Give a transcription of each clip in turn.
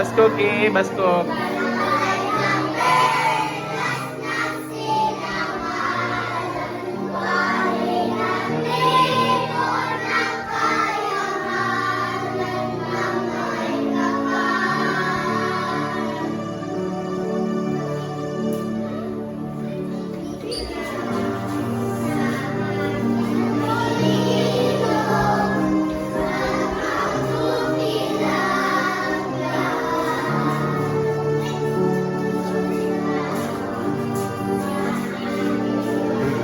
Basko, Ki. Basko.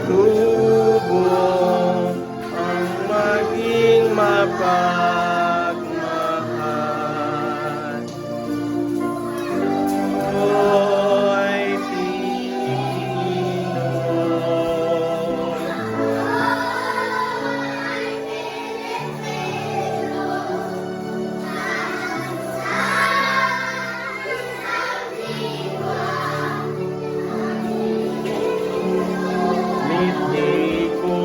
Tubo ang maging mapagmahal. Hoy, Pinoy. Ngiti ko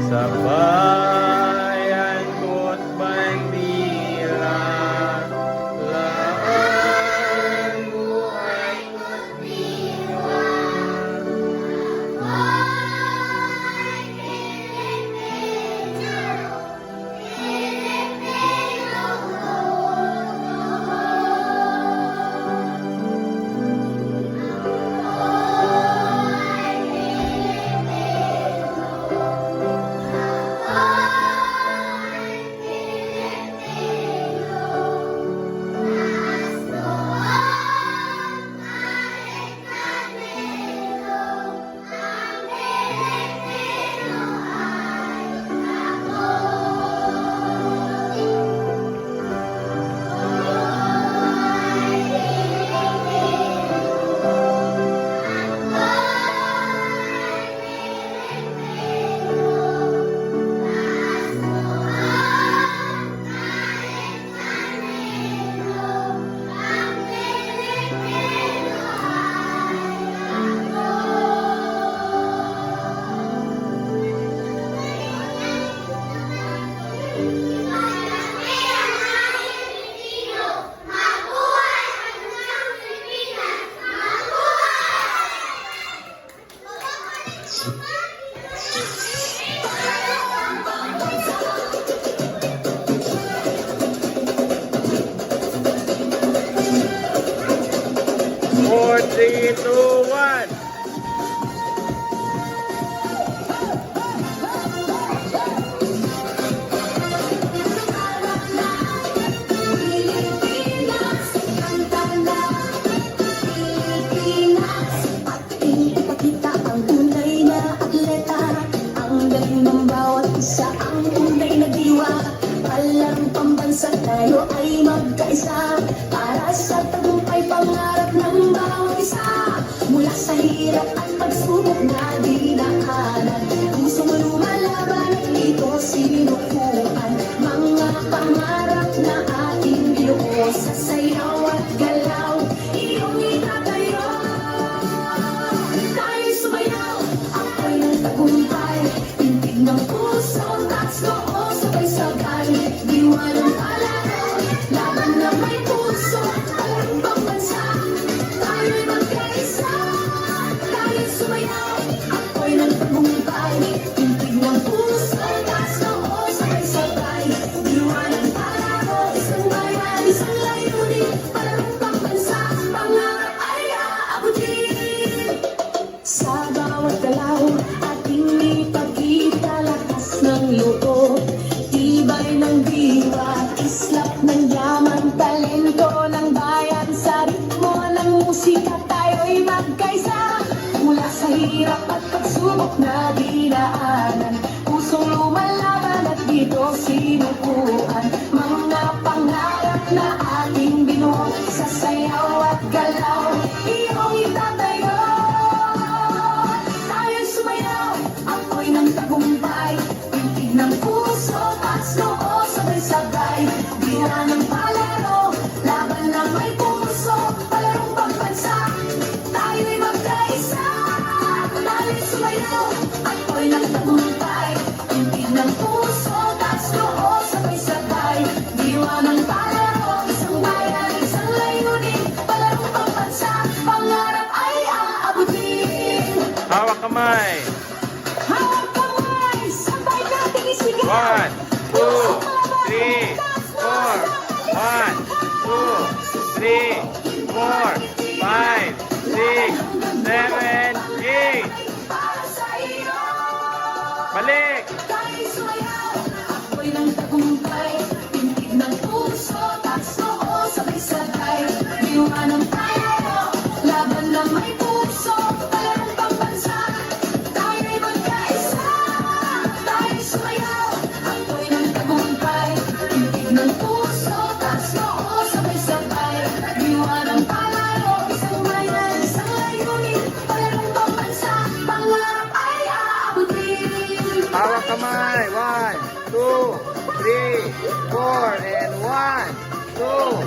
sa bayan ko't bandila, laan buhay ko't diwa. Four, three, two, one. Tayo ay magkaisa para sa tagumpay pangarap ng bawat isa. Mula sa hirap at pagsubok na dinaanan, puso mo lumalaban at ito sinukuan. Mga pangarap na ating binuo sa sayaw at galaw, iyong itatayo. Tayo'y sumayaw, ako'y ng tagumpay, tintig ng puso, taas noo, sabay-sabay, diwa ng laban na may puso, alam bang bansa, tayo'y magkaisa. Tayo'y sumayaw, ako'y ng tagumpay, tintig ng puso, taas noo, sabay-sabay, diwa ng palaro, isang bayan, isang layunin, alam bang bansa, pangarap ay aabutin. Sa bawat galaw, ating ipagkita lakas ng loob, tibay ng diwa, islap ng yaman, talento ng bayan. Sa ritmo ng musika tayo'y magkaisa. Mula sa hirap at pagsubok na dinaanan, pusong lumalaban at dito sinukuan. Mga pangarap na ating binuo sa sayaw at galaw, iyong itatayo. Tayo'y sumayaw, ako'y ng tagumpay, tintig ng puso, taas noo, sabay-sabay, diwa ng palaro, laban na may puso, palarong pagbansa, tayo'y magkaisa. Tayo'y sumayaw, ako'y ng tagumpay, tintig ng puso, taas noo, sabay-sabay, diwa ng ng palaro, isang bayan, isang layunin, palarong pambansa, pangarap ay aabutin. Hawak kamay. Hawak kamay, sabay nating isigaw. 1, 2, 3, 4. 1, 2, 3, 4, 5, 6, 7, 8. Para sa iyo. Balik. Tayo'y sumayaw, ako'y ng tagumpay, tintig ng puso, taas noo, sabay-sabay, diwa ng palaro, laban na may puso, palarong pambansa, tayo'y magkaisa, tayo'y sumayaw, ako'y ng tagumpay, tintig ng puso, taas noo, sabay-sabay, diwa ng palaro, isang bayan, isang layunin, palarong pambansa, pangarap ay aabutin. Hawak kamay. 1, 2, 3, 4. And 1, 2,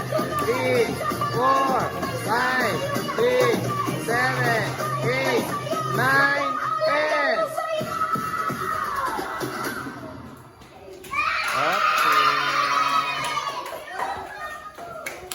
3, 4, 5, 6,